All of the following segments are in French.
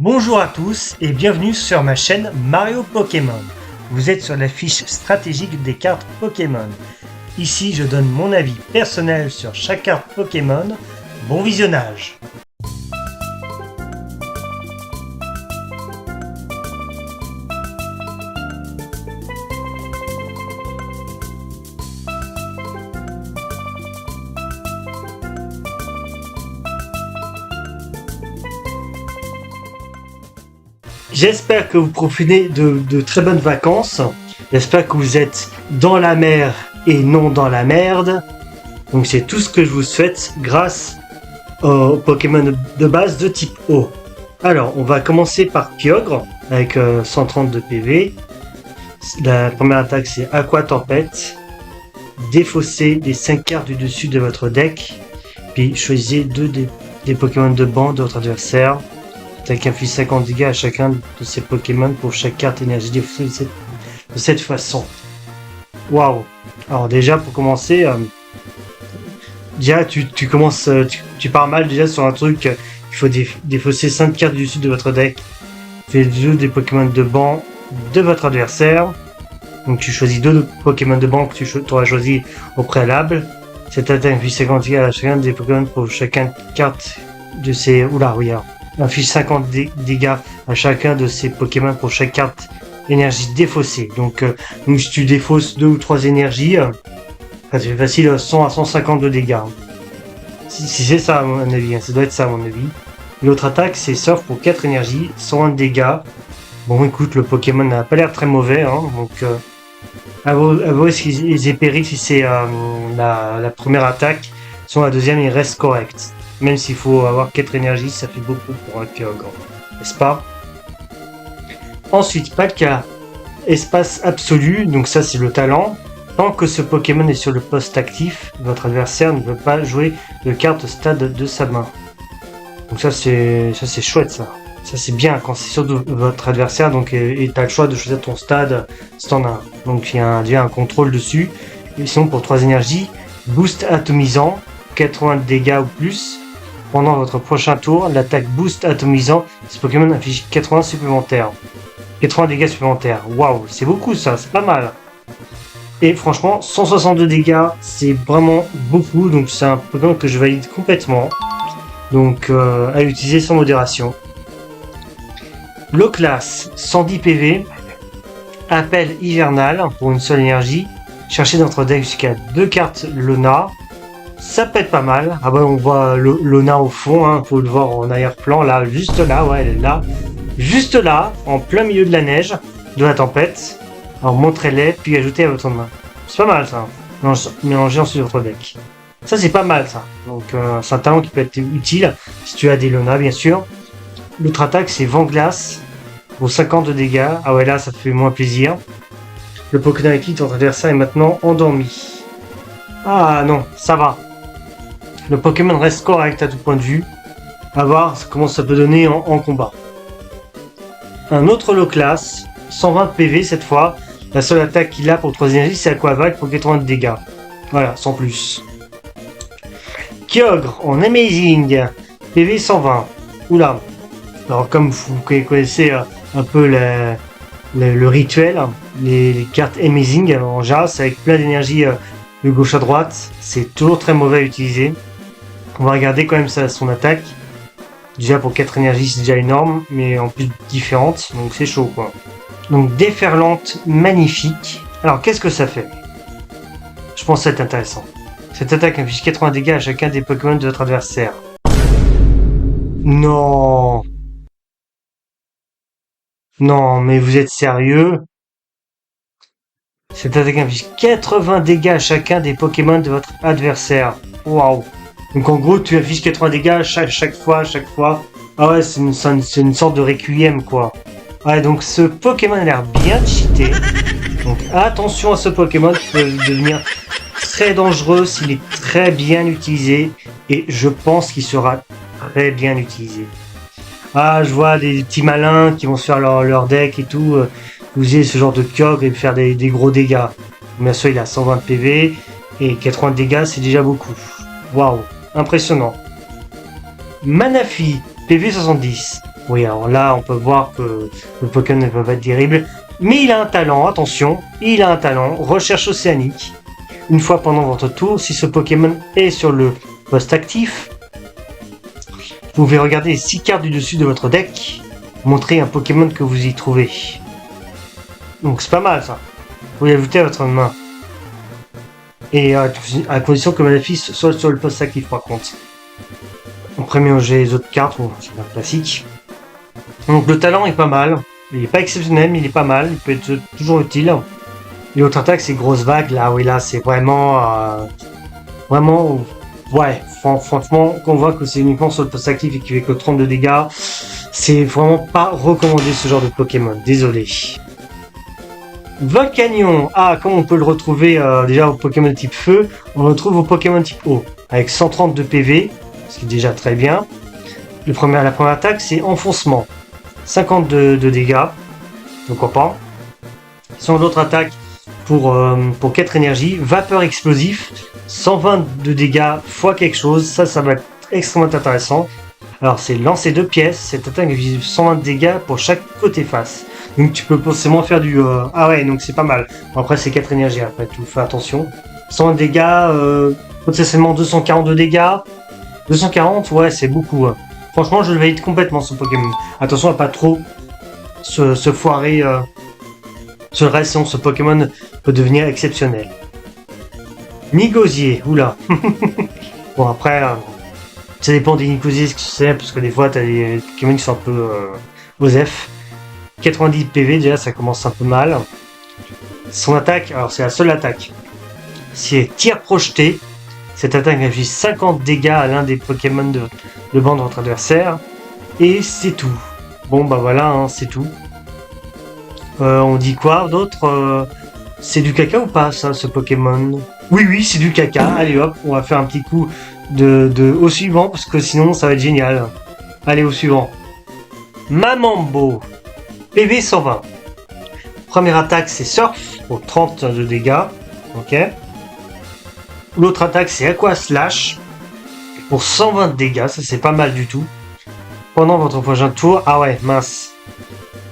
Bonjour à tous et bienvenue sur ma chaîne Mario Pokémon. Vous êtes sur la fiche stratégique des cartes Pokémon. Ici je donne mon avis personnel sur chaque carte Pokémon. Bon visionnage! J'espère que vous profitez de très bonnes vacances. J'espère que vous êtes dans la mer et non dans la merde. Donc c'est tout ce que je vous souhaite grâce aux Pokémon de base de type eau. Alors on va commencer par Kyogre avec 132 PV. La première attaque c'est Aqua Tempête. Défaussez les 5 cartes du dessus de votre deck. Puis choisissez deux des Pokémon de banc de votre adversaire. Attaque inflige 50 dégâts à chacun de ces Pokémon pour chaque carte énergie défaussée de cette façon. Waouh! Alors déjà pour commencer, déjà tu commences, tu pars mal déjà sur un truc. Il faut défausser 5 cartes du dessus de votre deck. Faites jeu des Pokémon de banc de votre adversaire. Donc tu choisis deux Pokémon de banc que tu auras choisi au préalable. Cette attaque inflige 50 dégâts à chacun des Pokémon pour chacun carte de ces. Oula, regarde. Inflige 50 dégâts à chacun de ces Pokémon pour chaque carte énergie défaussée. Donc si tu défausses 2 ou 3 énergies, ça fait facile 100 à 150 de dégâts. Si c'est ça à mon avis, ça doit être ça à mon avis. L'autre attaque c'est Surf pour 4 énergies, 120 de dégâts. Bon écoute, le Pokémon n'a pas l'air très mauvais, donc à vous s'ils aient péri si c'est la première attaque, sinon la deuxième il reste correct. Même s'il faut avoir 4 énergies, ça fait beaucoup pour un Kyogre, n'est-ce pas? Ensuite, Palkia, espace absolu, donc ça c'est le talent. Tant que ce Pokémon est sur le poste actif, votre adversaire ne peut pas jouer de carte stade de sa main. Donc ça c'est chouette ça. Ça c'est bien quand c'est sur votre adversaire, donc et tu as le choix de choisir ton stade si t'en as un. Donc il y a déjà un contrôle dessus. Et sinon pour 3 énergies, boost atomisant, 80 de dégâts ou plus. Pendant votre prochain tour, l'attaque boost atomisant, ce Pokémon affiche 80 supplémentaires. 80 dégâts supplémentaires. Waouh, c'est beaucoup ça, c'est pas mal. Et franchement, 162 dégâts, c'est vraiment beaucoup. Donc c'est un Pokémon que je valide complètement. Donc à utiliser sans modération. Low class, 110 PV. Appel hivernal pour une seule énergie. Cherchez dans votre deck jusqu'à 2 cartes Lona. Ça peut être pas mal. Ah bah on voit Lona au fond, faut le voir en arrière-plan, là, juste là, ouais, elle est là. Juste là, en plein milieu de la neige, de la tempête. Alors montrez-les, puis ajoutez à votre main. C'est pas mal ça. Mélangez ensuite votre deck. Ça c'est pas mal ça. Donc c'est un talent qui peut être utile, si tu as des Lona bien sûr. L'autre attaque c'est Vent Glace, pour 50 de dégâts. Ah ouais là ça fait moins plaisir. Le Pokémon avec qui votre adversaire est maintenant endormi. Ah non, ça va. Le Pokémon reste correct à tout point de vue. À voir comment ça peut donner en combat. Un autre low class, 120 PV cette fois. La seule attaque qu'il a pour 3 énergies, c'est Aquavac pour 80 de dégâts. Voilà, sans plus. Kyogre en Amazing, PV 120. Oula. Alors comme vous connaissez un peu le rituel, les cartes Amazing en Jas avec plein d'énergie de gauche à droite, c'est toujours très mauvais à utiliser. On va regarder quand même son attaque. Déjà pour 4 énergies c'est déjà énorme, mais en plus différentes, donc c'est chaud quoi. Donc déferlante magnifique. Alors qu'est-ce que ça fait? Je pense que ça va être intéressant. Cette attaque inflige 80 dégâts à chacun des Pokémon de votre adversaire. Non. Non mais vous êtes sérieux? Cette attaque inflige 80 dégâts à chacun des Pokémon de votre adversaire. Waouh. Donc en gros tu affiches 80 dégâts chaque fois. Ah ouais c'est une sorte de requiem quoi. Ouais donc ce Pokémon a l'air bien cheaté. Donc attention à ce Pokémon qui peut devenir très dangereux s'il est très bien utilisé. Et je pense qu'il sera très bien utilisé. Ah je vois des petits malins qui vont se faire leur deck et tout. User ce genre de Kyogre et faire des gros dégâts. Bien sûr il a 120 PV et 80 dégâts c'est déjà beaucoup. Waouh, impressionnant. Manaphy, PV 70. Oui, alors là, on peut voir que le Pokémon ne peut pas être terrible. Mais il a un talent, attention, il a un talent, recherche océanique. Une fois pendant votre tour, si ce Pokémon est sur le poste actif, vous pouvez regarder les 6 cartes du dessus de votre deck, montrer un Pokémon que vous y trouvez. Donc c'est pas mal ça. Vous pouvez l'ajouter à votre main. Et à condition que Malefice soit sur le poste actif par contre. En premier, j'ai les autres cartes, bon, c'est un classique. Donc le talent est pas mal. Il est pas exceptionnel, mais il est pas mal. Il peut être toujours utile. Et l'autre attaque, c'est grosse vague. Là, oui, là, c'est vraiment... vraiment... Ouais, franchement, quand on voit que c'est uniquement sur le poste actif et qu'il fait que 32 dégâts, c'est vraiment pas recommandé ce genre de Pokémon. Désolé. Volcanion. Ah, comment on peut le retrouver déjà au Pokémon type feu? On le retrouve au Pokémon type eau. Avec 130 de PV, ce qui est déjà très bien. La première attaque, c'est enfoncement. 50 de dégâts. Pourquoi pas. Son autre attaque pour 4 énergies. Vapeur explosif. 120 de dégâts fois quelque chose. Ça va être extrêmement intéressant. Alors, c'est lancer 2 pièces. Cette attaque vise 120 de dégâts pour chaque côté face. Donc, tu peux potentiellement faire du... Ah ouais, donc c'est pas mal. Bon, après, c'est 4 énergies. Après tout, fais attention. 120 de dégâts. Potentiellement 240 de dégâts. 240, ouais, c'est beaucoup. Hein. Franchement, je le valide complètement, ce Pokémon. Attention à pas trop se foirer sur le reste, sinon ce Pokémon peut devenir exceptionnel. Nigosier, oula. Bon, après, ça dépend des Nigosiers, ce que c'est, parce que des fois, t'as des Pokémon qui sont un peu osef. 90 PV, déjà, ça commence un peu mal. Son attaque, alors c'est la seule attaque. C'est tir projeté. Cette attaque inflige 50 dégâts à l'un des Pokémon de banc de votre adversaire. Et c'est tout. Bon bah voilà, hein, c'est tout. On dit quoi d'autre c'est du caca ou pas ça, ce Pokémon? Oui, c'est du caca. Allez hop, on va faire un petit coup au suivant, parce que sinon ça va être génial. Allez au suivant. Mamambo. PV 120. Première attaque c'est Surf pour 30 de dégâts. Ok. L'autre attaque c'est Aqua Slash pour 120 de dégâts, ça c'est pas mal du tout. Pendant votre prochain tour, ah ouais, mince.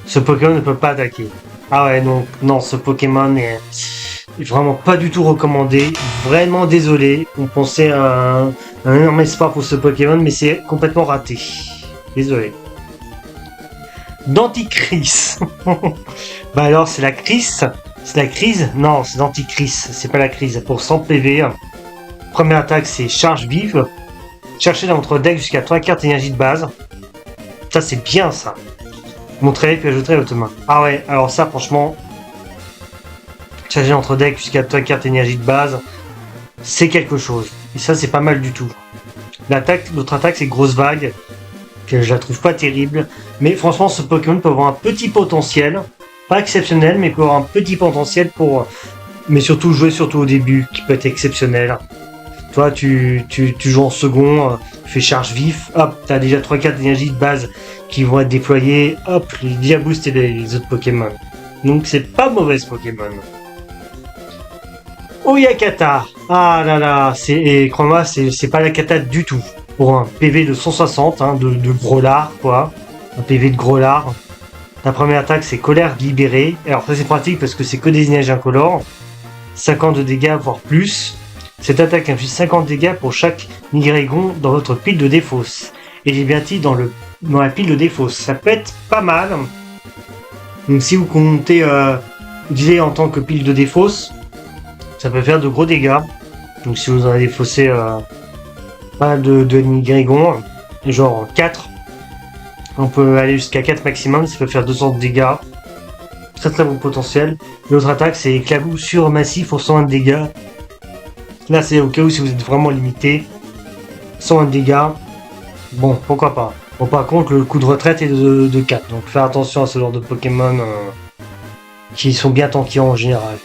Ce Pokémon ne peut pas attaquer. Ah ouais, donc non, ce Pokémon est vraiment pas du tout recommandé. Vraiment désolé. On pensait à un énorme espoir pour ce Pokémon, mais c'est complètement raté. Désolé. Denticris. Bah alors, c'est la crise. C'est la crise? Non, c'est Denticris. C'est pas la crise. Pour 100 PV. Première attaque, c'est charge vive. Cherchez dans votre deck jusqu'à 3 cartes énergie de base. Ça, c'est bien, ça. Montrez puis ajouterez à votre main. Ah ouais, alors ça, franchement... Cherchez dans votre deck jusqu'à 3 cartes énergie de base. C'est quelque chose. Et ça, c'est pas mal du tout. L'autre attaque, c'est grosse vague. Que je la trouve pas terrible. Mais franchement, ce Pokémon peut avoir un petit potentiel. Pas exceptionnel, mais peut avoir un petit potentiel pour... Mais surtout, jouer surtout au début, qui peut être exceptionnel. Toi, tu joues en second, tu fais charge vif, hop, t'as déjà 3 cartes d'énergie de base qui vont être déployées, hop, les déjà booster les autres Pokémon. Donc c'est pas mauvais ce Pokémon. Oyakata. Ah là là, crois-moi, c'est pas la cata du tout. Pour un PV de 160, hein, de gros lard, quoi. Un PV de gros lard. Ta première attaque, c'est colère libérée. Alors ça c'est pratique parce que c'est que des énergies incolores. 50 de dégâts, voire plus. Cette attaque inflige 50 dégâts pour chaque Nigregon dans votre pile de défausse. Et les Liberty dans la pile de défausse. Ça peut être pas mal. Donc si vous comptez utiliser en tant que pile de défausse, ça peut faire de gros dégâts. Donc si vous en avez défaussé pas de Nigregon, genre 4, on peut aller jusqu'à 4 maximum, ça peut faire 200 de dégâts. Très très bon potentiel. L'autre attaque c'est éclaboussure massif pour 120 de dégâts. Là, c'est au cas où si vous êtes vraiment limité. 120 de dégâts. Bon, pourquoi pas. Bon, par contre, le coup de retraite est de 4. Donc, faire attention à ce genre de Pokémon qui sont bien tankés en général.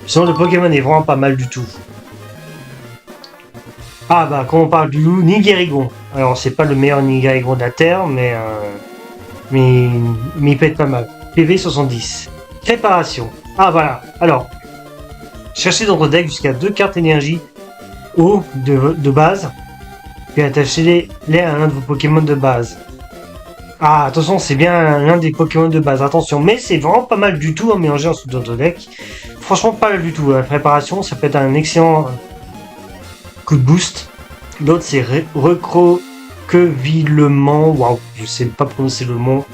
Sinon, le Pokémon est vraiment pas mal du tout. Ah, bah, quand on parle du loup, Nigerigon. Alors, c'est pas le meilleur Nigerigon de la Terre, mais il peut être pas mal. PV 70. Préparation. Ah, voilà. Alors, cherchez dans votre deck jusqu'à 2 cartes énergie eau de base, puis attachez-les à l'un de vos Pokémon de base. Ah, attention, c'est bien l'un des Pokémon de base, attention, mais c'est vraiment pas mal du tout à mélanger en sous d'autres decks. Franchement, pas mal du tout. La préparation, ça peut être un excellent coup de boost. L'autre, c'est recroquevillement. Waouh, je sais pas prononcer le mot.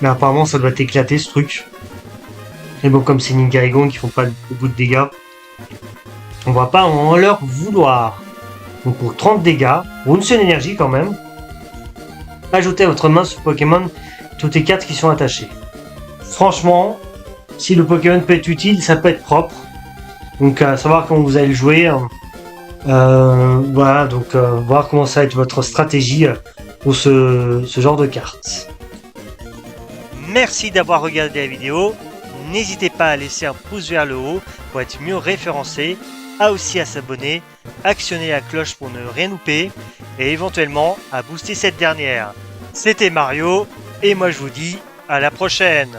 Mais apparemment, ça doit t'éclater ce truc. Et bon, comme c'est Ningaigon qui font pas beaucoup de dégâts, on va pas en leur vouloir. Donc pour 30 dégâts, pour une seule énergie quand même, ajoutez à votre main ce Pokémon toutes les cartes qui sont attachées. Franchement, si le Pokémon peut être utile, ça peut être propre. Donc à savoir comment vous allez le jouer. Voilà, donc voir comment ça va être votre stratégie pour ce genre de cartes. Merci d'avoir regardé la vidéo. N'hésitez pas à laisser un pouce vers le haut pour être mieux référencé, aussi à s'abonner, actionner la cloche pour ne rien louper et éventuellement à booster cette dernière. C'était Mario et moi je vous dis à la prochaine.